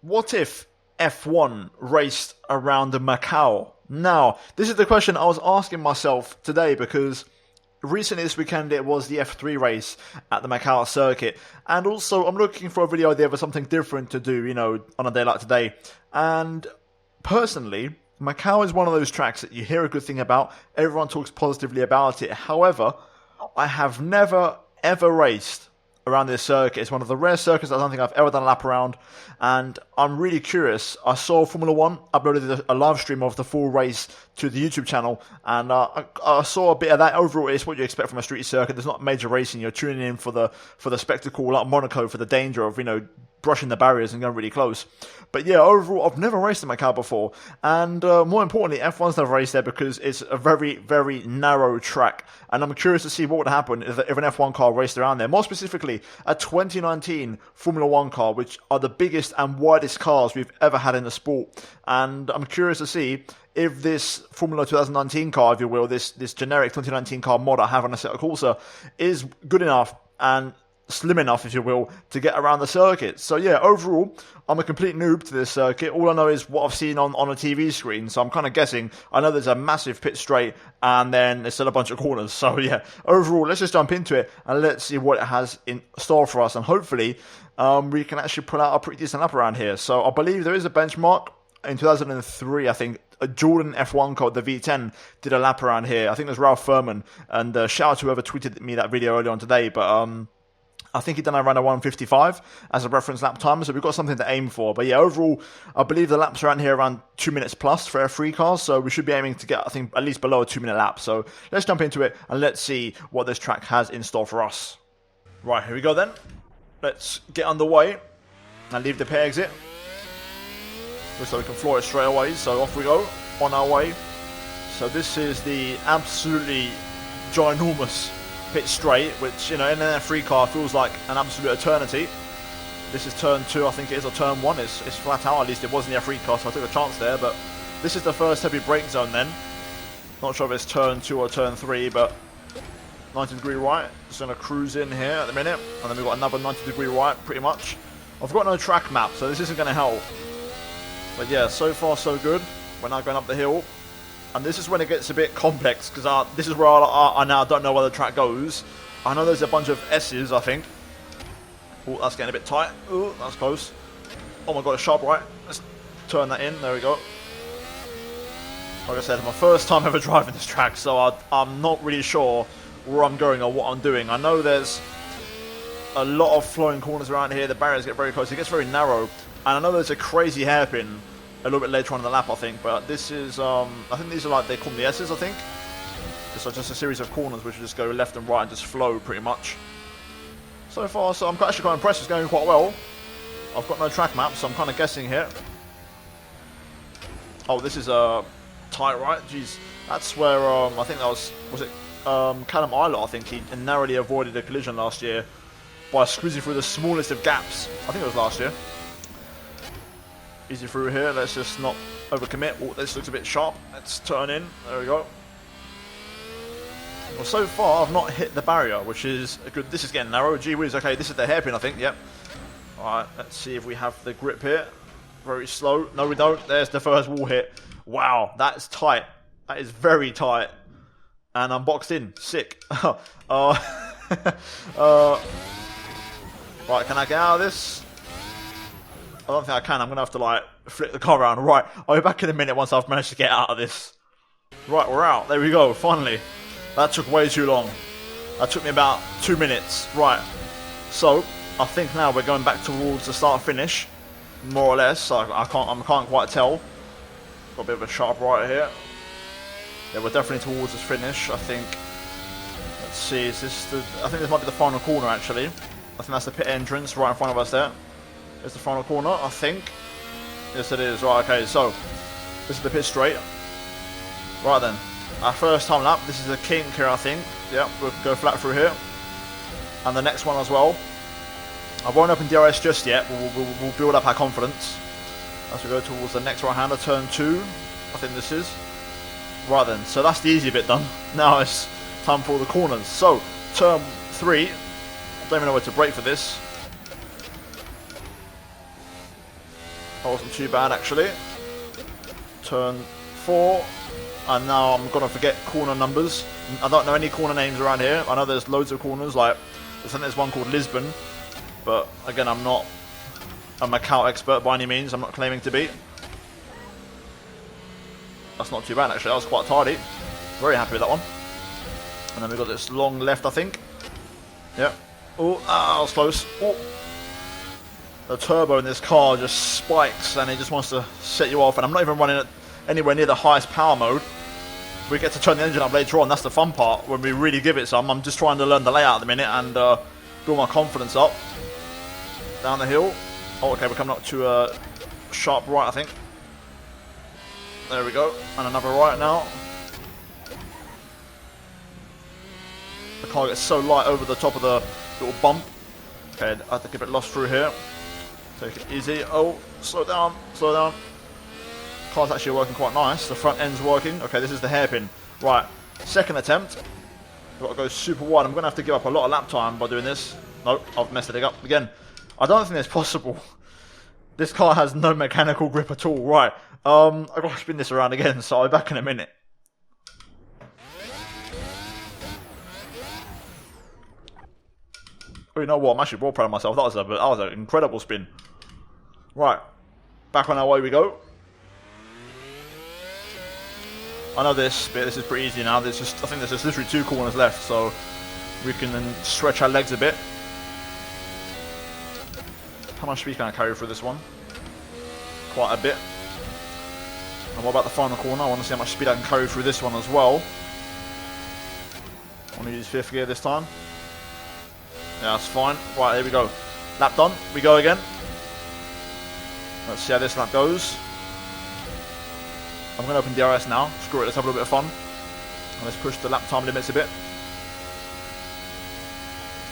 What if F1 raced around Macau? Now, this is the question I was asking myself today because recently this weekend it was the F3 race at the Macau circuit, and also I'm looking for a video idea for something different to do, on a day like today. And personally, Macau is one of those tracks that you hear a good thing about, everyone talks positively about it. However, I have never ever raced around this circuit. It's one of the rare circuits I don't think I've ever done a lap around, and I'm really curious. I saw Formula 1 uploaded a live stream of the full race to the YouTube channel, and I saw a bit of that. Overall, it's what you expect from a street circuit. There's not major racing. You're tuning in for the spectacle, like Monaco, for the danger of brushing the barriers and going really close. But yeah, overall, I've never raced in Macau before, and more importantly, F1's never raced there because it's a very, very narrow track, and I'm curious to see what would happen if an F1 car raced around there. More specifically, a 2019 Formula 1 car, which are the biggest and widest cars we've ever had in the sport, and I'm curious to see if this Formula 2019 car, if you will, this generic 2019 car mod I have on Assetto Corsa, is good enough and slim enough, if you will, to get around the circuit. So yeah, overall, I'm a complete noob to this circuit. All I know is what I've seen on a TV screen, so I'm kind of guessing. I know there's a massive pit straight, and then there's still a bunch of corners. So yeah, overall, let's just jump into it, and let's see what it has in store for us, and hopefully, we can actually pull out a pretty decent lap around here. So I believe there is a benchmark. In 2003, I think, a Jordan F1 car, the V10, did a lap around here. I think there's Ralph Furman, and shout out to whoever tweeted me that video earlier on today, but I think he done around a 1:55 as a reference lap time, so we've got something to aim for. But yeah, overall, I believe the laps around here around 2 minutes plus for F3 cars, so we should be aiming to get, I think, at least below a 2-minute lap. So let's jump into it, and let's see what this track has in store for us. Right, here we go then. Let's get underway and leave the pit exit, so we can floor it straight away. So off we go, on our way. So this is the absolutely ginormous pit straight, which, in an F3 car feels like an absolute eternity. This is turn 2, I think it is, or turn 1. It's flat out, at least it was in the F3 car, so I took a chance there. But this is the first heavy brake zone then. Not sure if it's turn 2 or turn 3, but 90-degree right. Just going to cruise in here at the minute. And then we've got another 90-degree right, pretty much. I've got no track map, so this isn't going to help. But yeah, so far so good. We're now going up the hill. And this is when it gets a bit complex, because this is where I now don't know where the track goes. I know there's a bunch of S's, I think. Oh, that's getting a bit tight. Oh, that's close. Oh my god, a sharp right. Let's turn that in. There we go. Like I said, it's my first time ever driving this track, so I'm not really sure where I'm going or what I'm doing. I know there's a lot of flowing corners around here. The barriers get very close. It gets very narrow. And I know there's a crazy hairpin a little bit later on in the lap, I think, but this is, I think these are like, they call them the S's, I think. So just a series of corners which just go left and right and just flow, pretty much. So far, so I'm actually quite impressed, it's going quite well. I've got no track map, so I'm kind of guessing here. Oh, this is a tight right, jeez. That's where, I think that was it Callum Eilert, I think, he narrowly avoided a collision last year by squeezing through the smallest of gaps. I think it was last year. Easy through here, let's just not overcommit. Oh, this looks a bit sharp. Let's turn in, there we go. Well, so far I've not hit the barrier, which is good. This is getting narrow, gee whiz. Okay, this is the hairpin, I think, yep. Alright, let's see if we have the grip here. Very slow. No, we don't. There's the first wall hit. Wow, that's tight. That is very tight. And I'm boxed in. Sick. Right, can I get out of this? I don't think I can. I'm going to have to, flip the car around. Right, I'll be back in a minute once I've managed to get out of this. Right, we're out. There we go, finally. That took way too long. That took me about 2 minutes. Right, so I think now we're going back towards the start-finish, more or less. I can't quite tell. Got a bit of a sharp right here. Yeah, we're definitely towards this finish, I think. Let's see, is this I think this might be the final corner, actually. I think that's the pit entrance right in front of us there. It's the final corner, I think. Yes, it is. Right, okay, so this is the pit straight. Right then, our first time lap. This is a kink here, I think. Yeah, we'll go flat through here. And the next one as well. I won't open DRS just yet. We'll build up our confidence as we go towards the next right-hander, turn 2. I think this is. Right then, so that's the easy bit done. Now it's time for all the corners. So, turn 3. I don't even know where to brake for this. That wasn't too bad actually. Turn 4. And now I'm going to forget corner numbers. I don't know any corner names around here. I know there's loads of corners, like I think there's one called Lisbon. But again, I'm not a Macau expert by any means. I'm not claiming to be. That's not too bad actually. That was quite tidy. Very happy with that one. And then we've got this long left, I think. Yep. Oh, that was close. Oh. The turbo in this car just spikes and it just wants to set you off. And I'm not even running it anywhere near the highest power mode. We get to turn the engine up later on. That's the fun part when we really give it some. I'm just trying to learn the layout at the minute and build my confidence up. Down the hill. Oh, okay, we're coming up to a sharp right, I think. There we go. And another right now. The car gets so light over the top of the little bump. Okay, I have to keep it lost through here. Take it easy. Oh, slow down, slow down. Car's actually working quite nice. The front end's working. Okay, this is the hairpin. Right, second attempt. Got to go super wide. I'm going to have to give up a lot of lap time by doing this. Nope, I've messed it up again. I don't think it's possible. This car has no mechanical grip at all. Right, I've got to spin this around again, so I'll be back in a minute. Oh, you know what? I'm actually more proud of myself. That was an incredible spin. Right, back on our way we go. I know this bit, this is pretty easy now. I think there's just literally 2 corners left, so we can then stretch our legs a bit. How much speed can I carry through this one? Quite a bit. And what about the final corner? I want to see how much speed I can carry through this one as well. I want to use 5th gear this time. Yeah, that's fine. Right, here we go. Lap done. We go again. Let's see how this lap goes. I'm going to open DRS now. Screw it, let's have a little bit of fun. And let's push the lap time limits a bit.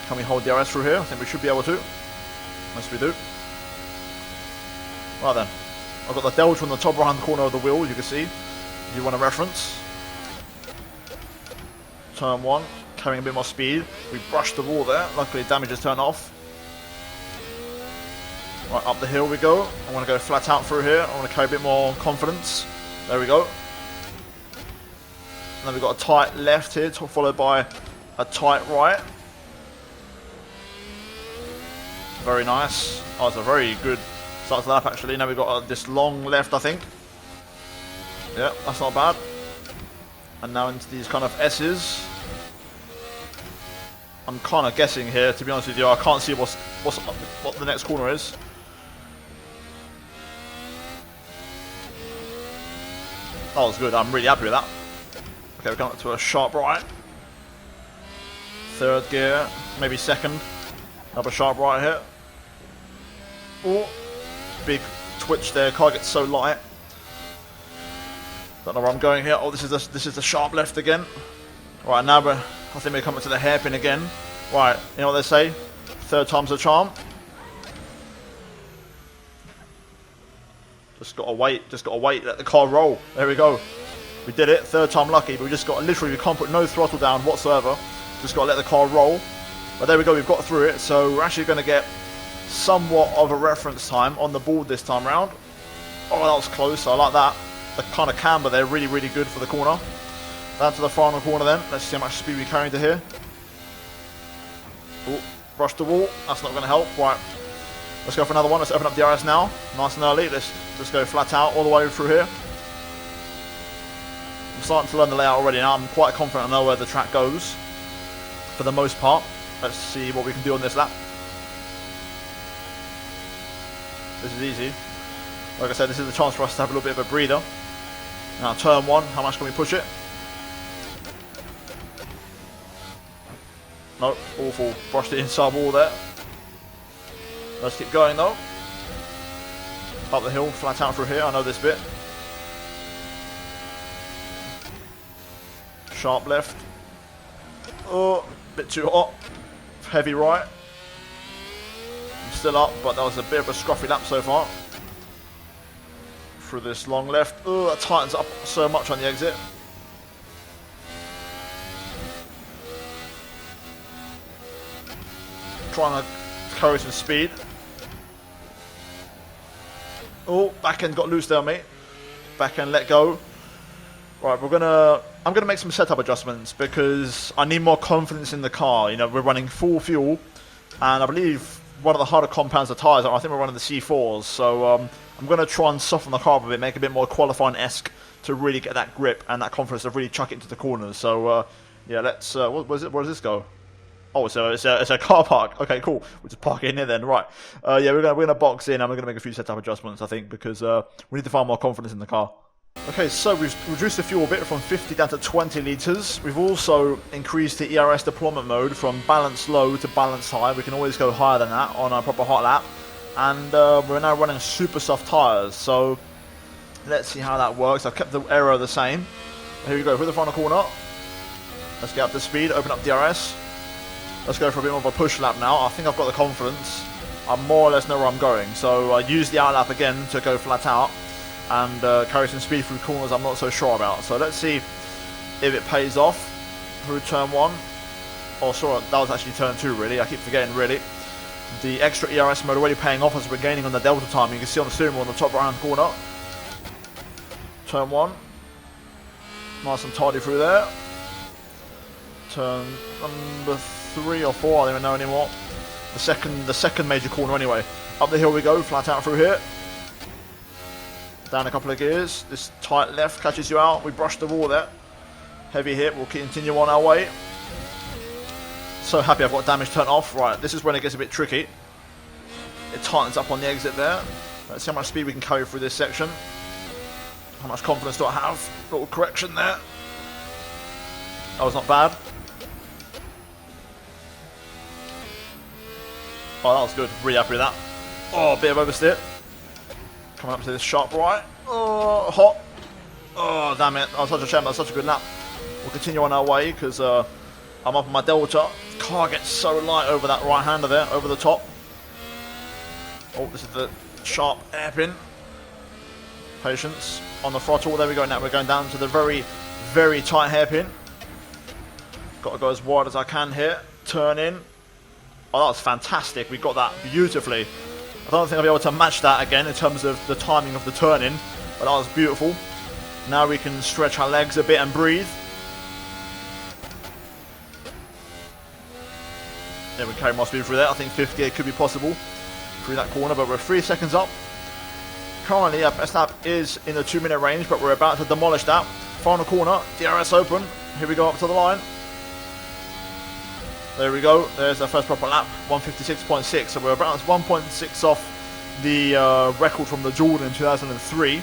Can we hold DRS through here? I think we should be able to. Yes, we do. Right then. I've got the delta on the top right hand corner of the wheel, you can see. If you want a reference. Turn 1. Carrying a bit more speed. We brushed the wall there. Luckily damage is turned off. Right, up the hill we go. I want to go flat out through here. I want to carry a bit more confidence. There we go. And then we've got a tight left here, followed by a tight right. Very nice. Oh, it's a very good start to the lap actually. Now we've got this long left, I think. Yeah, that's not bad. And now into these kind of S's. I'm kind of guessing here, to be honest with you. I can't see what the next corner is. That was good. I'm really happy with that. Okay, we're coming up to a sharp right. 3rd gear, maybe 2nd. Another sharp right here. Oh, big twitch there. Car gets so light. Don't know where I'm going here. Oh, this is the sharp left again. Right, now I think we're coming to the hairpin again. Right, you know what they say? 3rd time's a charm. Just gotta wait, let the car roll. There we go. We did it, 3rd time lucky, but we just got literally, we can't put no throttle down whatsoever. Just gotta let the car roll. But there we go, we've got through it, so we're actually gonna get somewhat of a reference time on the board this time round. Oh, that was close, I like that. The kind of camber there, really, really good for the corner. Down to the final corner then, let's see how much speed we carry into here. Oh, brush the wall, that's not gonna help. Right. Let's go for another one. Let's open up DRS now. Nice and early. Let's just go flat out all the way through here. I'm starting to learn the layout already now. I'm quite confident I know where the track goes. For the most part. Let's see what we can do on this lap. This is easy. Like I said, this is a chance for us to have a little bit of a breather. Now turn 1. How much can we push it? No, awful. Brushed the inside wall there. Let's keep going though. Up the hill, flat out through here. I know this bit. Sharp left. Oh, bit too hot. Heavy right. I'm still up, but that was a bit of a scruffy lap so far. Through this long left. Oh, that tightens up so much on the exit. Trying to carry some speed. Oh, back end got loose there, mate. Back end let go. Right, I'm gonna make some setup adjustments because I need more confidence in the car. You know, we're running full fuel, and I believe one of the harder compounds of tyres. I think we're running the C4s, so I'm gonna try and soften the car up a bit, make it a bit more qualifying-esque to really get that grip and that confidence to really chuck it into the corners. So yeah, let's. Where does this go? Oh, so it's a car park. Okay, cool. We'll just park it in here then. Right. Yeah, we're gonna box in and we're gonna make a few setup adjustments, I think, because we need to find more confidence in the car. Okay, so we've reduced the fuel a bit from 50 down to 20 litres. We've also increased the ERS deployment mode from balance low to balance high. We can always go higher than that on a proper hot lap. And we're now running super soft tyres. So let's see how that works. I've kept the aero the same. Here we go, for the final corner. Let's get up to speed, open up DRS. Let's go for a bit more of a push lap now. I think I've got the confidence. I more or less know where I'm going. So I use the out lap again to go flat out and carry some speed through corners I'm not so sure about. So let's see if it pays off through turn 1. Oh, sorry, that was actually turn 2 really. I keep forgetting really. The extra ERS mode already paying off as we're gaining on the delta time. You can see on the steering wheel on the top right hand corner. Turn 1. Nice and tidy through there. Turn number 3 or 4, I don't even know anymore. The second major corner anyway. Up the hill we go, flat out through here. Down a couple of gears. This tight left catches you out. We brush the wall there. Heavy hit. We'll continue on our way. So happy I've got damage turned off. Right, this is when it gets a bit tricky. It tightens up on the exit there. Let's see how much speed we can carry through this section. How much confidence do I have? Little correction there. That was not bad. Oh, that was good. Really happy with that. Oh, a bit of oversteer. Coming up to this sharp right. Oh, hot. Oh, damn it. That was such a shame. That was such a good lap. We'll continue on our way because I'm up on my delta. Car gets so light over that right hander there, over the top. Oh, this is the sharp hairpin. Patience on the throttle. There we go. Now we're going down to the very, very tight hairpin. Got to go as wide as I can here. Turn in. Oh, that was fantastic. We got that beautifully. I don't think I'll be able to match that again in terms of the timing of the turn-in, but that was beautiful. Now we can stretch our legs a bit and breathe. Yeah, we carry more speed through there. I think 5th gear could be possible through that corner, but we're 3 seconds up. Currently, our best lap is in the 2-minute range, but we're about to demolish that. Final corner, DRS open. Here we go up to the line. There we go, there's our first proper lap, 156.6, so we're about 1.6 off the record from the Jordan in 2003.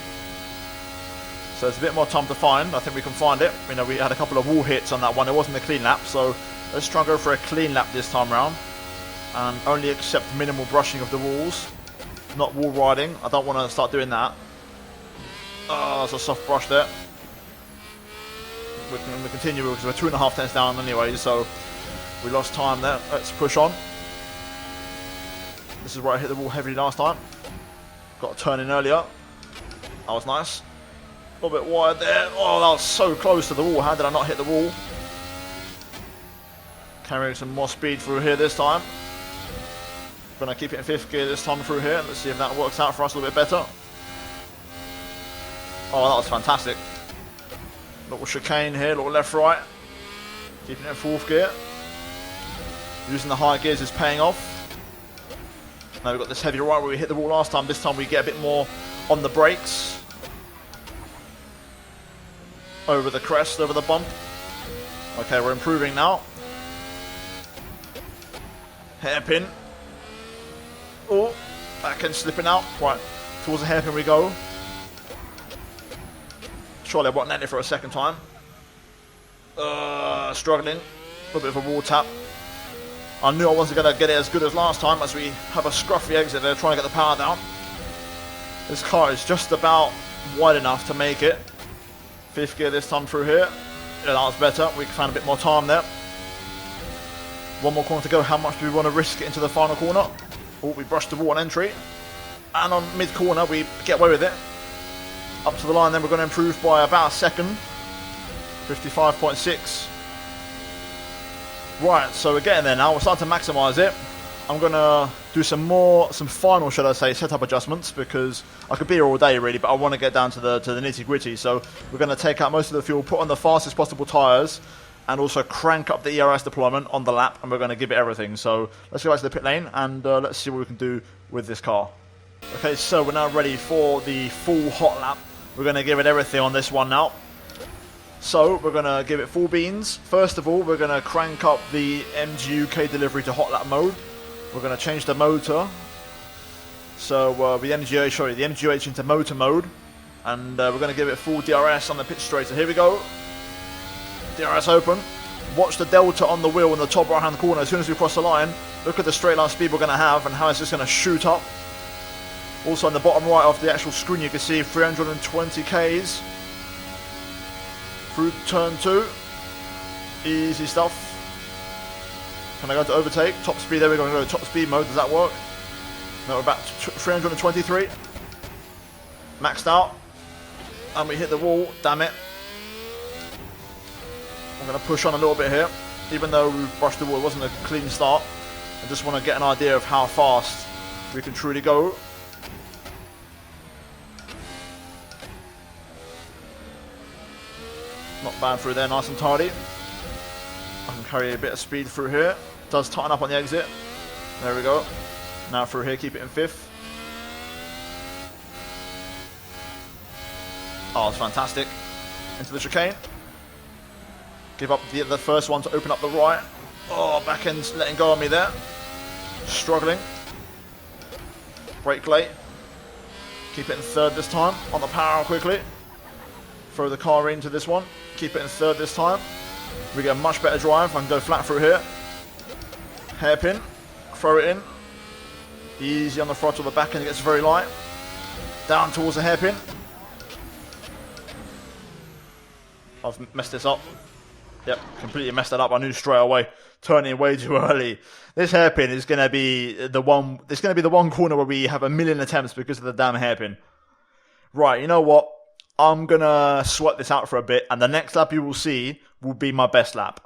So it's a bit more time to find. I think we can find it. You know, we had a couple of wall hits on that one. It wasn't a clean lap, so let's try and go for a clean lap this time round. And only accept minimal brushing of the walls, not wall riding. I don't want to start doing that. Oh, that's a soft brush there. We're going to continue because we're 2.5 tenths down anyway, so we lost time there. Let's push on. This is where I hit the wall heavily last time. Got a turn in earlier. That was nice. A little bit wide there. Oh, that was so close to the wall. How did I not hit the wall? Carrying some more speed through here this time. Gonna keep it in 5th gear this time through here. Let's see if that works out for us a little bit better. Oh, that was fantastic. Little chicane here, little left right. Keeping it in 4th gear. Using the high gears is paying off. Now we've got this heavy right where we hit the wall last time. This time we get a bit more on the brakes. Over the crest, over the bump. Okay, we're improving now. Hairpin. Oh, back end slipping out. Right, towards the hairpin we go. Surely I won't net it for a second time. Struggling. A little bit of a wall tap. I knew I wasn't going to get it as good as last time as we have a scruffy exit there trying to get the power down. This car is just about wide enough to make it. 5th gear this time through here. Yeah, that was better. We found a bit more time there. One more corner to go. How much do we want to risk it into the final corner? Oh, we brushed the wall on entry. And on mid-corner, we get away with it. Up to the line then, we're going to improve by about a second. 55.6. Right, so we're getting there now. We're starting to maximise it. I'm going to do some final, should I say, setup adjustments, because I could be here all day really, but I want to get down to the nitty gritty. So we're going to take out most of the fuel, put on the fastest possible tyres, and also crank up the ERS deployment on the lap, and we're going to give it everything. So let's go back to the pit lane and let's see what we can do with this car. Okay, so we're now ready for the full hot lap. We're going to give it everything on this one now. So we're going to give it full beans. First of all, we're going to crank up the MGUK delivery to hot lap mode. We're going to change the motor. So the MGUH into motor mode. And we're going to give it full DRS on the pit straight. So here we go. DRS open. Watch the delta on the wheel in the top right hand corner. As soon as we cross the line, look at the straight line speed we're going to have and how it's just going to shoot up. Also on the bottom right of the actual screen you can see 320 Ks. Through turn 2. Easy stuff. Can I go to overtake? Top speed, there we go. I'm going to go to top speed mode. Does that work? No, we're about 323. Maxed out. And we hit the wall. Damn it. I'm going to push on a little bit here. Even though we've brushed the wall, it wasn't a clean start. I just want to get an idea of how fast we can truly go. Not bad through there, nice and tidy. I can carry a bit of speed through here. Does tighten up on the exit. There we go. Now through here, keep it in 5th. Oh, it's fantastic. Into the chicane. Give up the first one to open up the right. Oh, back end's letting go on me there. Struggling. Brake late. Keep it in 3rd this time. On the power quickly. Throw the car into this one. Keep it in 3rd this time. We get a much better drive. I can go flat through here. Hairpin. Throw it in. Easy on the throttle. The back end gets very light. Down towards the hairpin. I've messed this up. Yep, completely messed that up. I knew straight away. Turning way too early. This hairpin is going to be the one. It's going to be the one corner where we have a million attempts because of the damn hairpin. Right, you know what? I'm going to sweat this out for a bit, and the next lap you will see will be my best lap.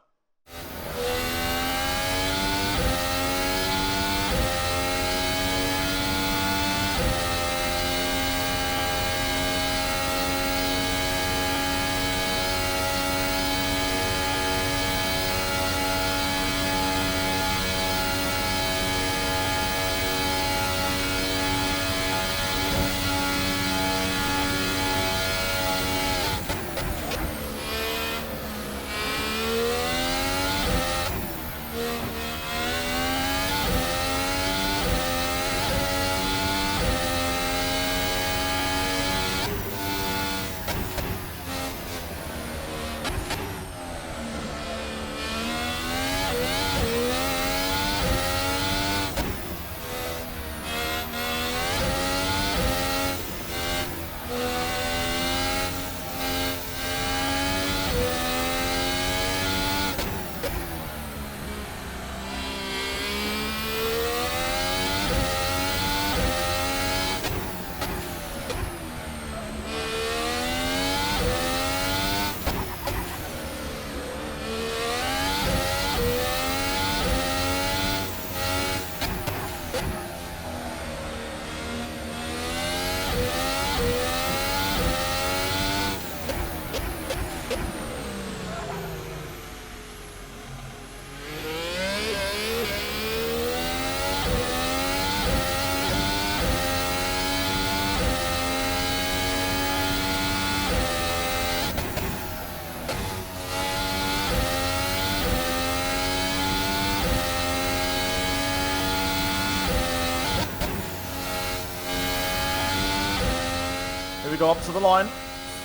Here we go up to the line.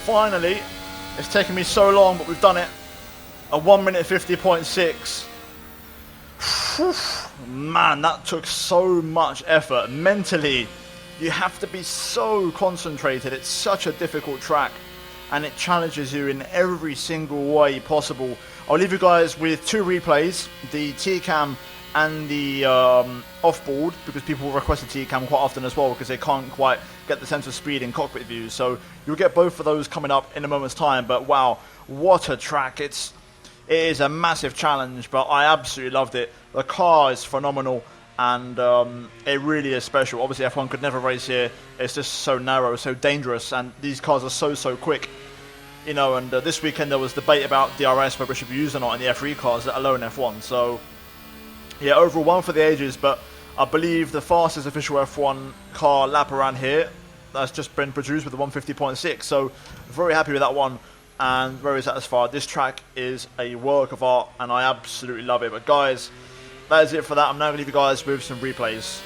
Finally, it's taken me so long, but we've done it. A 1 minute 50.6. Man, that took so much effort. Mentally, you have to be so concentrated. It's such a difficult track, and it challenges you in every single way possible. I'll leave you guys with 2 replays, the T-Cam and the off-board, because people request the T-Cam quite often as well, because they can't quite get the sense of speed in cockpit views. So you'll get both of those coming up in a moment's time. But wow, what a track. It is a massive challenge, but I absolutely loved it. The car is phenomenal, and it really is special. Obviously F1 could never race here. It's just so narrow, so dangerous, and these cars are so quick. You know, and this weekend there was debate about DRS, whether it should be used or not in the F3 cars, let alone F1. So, yeah, overall one for the ages, but I believe the fastest official F1 car lap around here that's just been produced with the 150.6. So, very happy with that one and very satisfied. This track is a work of art and I absolutely love it. But guys, that is it for that. I'm now going to leave you guys with some replays.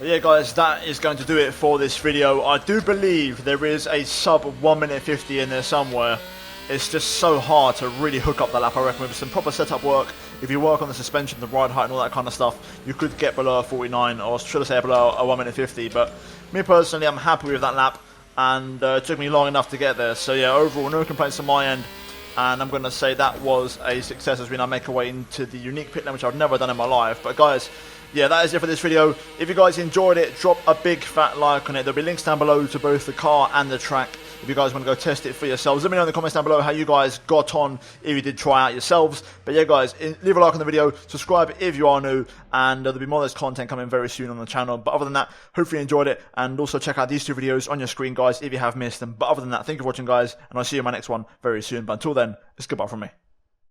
But yeah guys, that is going to do it for this video. I do believe there is a sub 1 minute 50 in there somewhere. It's just so hard to really hook up the lap. I reckon with some proper setup work, if you work on the suspension, the ride height and all that kind of stuff, you could get below a 49, or should I say below a 1 minute 50. But me personally, I'm happy with that lap, and it took me long enough to get there. So yeah, overall, no complaints on my end. And I'm going to say that was a success as we now make our way into the unique pit lane, which I've never done in my life. But guys, yeah, that is it for this video. If you guys enjoyed it, drop a big fat like on it. There'll be links down below to both the car and the track. if you guys want to go test it for yourselves. Let me know in the comments down below how you guys got on if you did try out yourselves. But yeah, guys, leave a like on the video, subscribe if you are new, and there'll be more of this content coming very soon on the channel. But other than that, hopefully you enjoyed it, and also check out these 2 videos on your screen, guys, if you have missed them. But other than that, thank you for watching, guys, and I'll see you in my next one very soon. But until then, it's goodbye from me.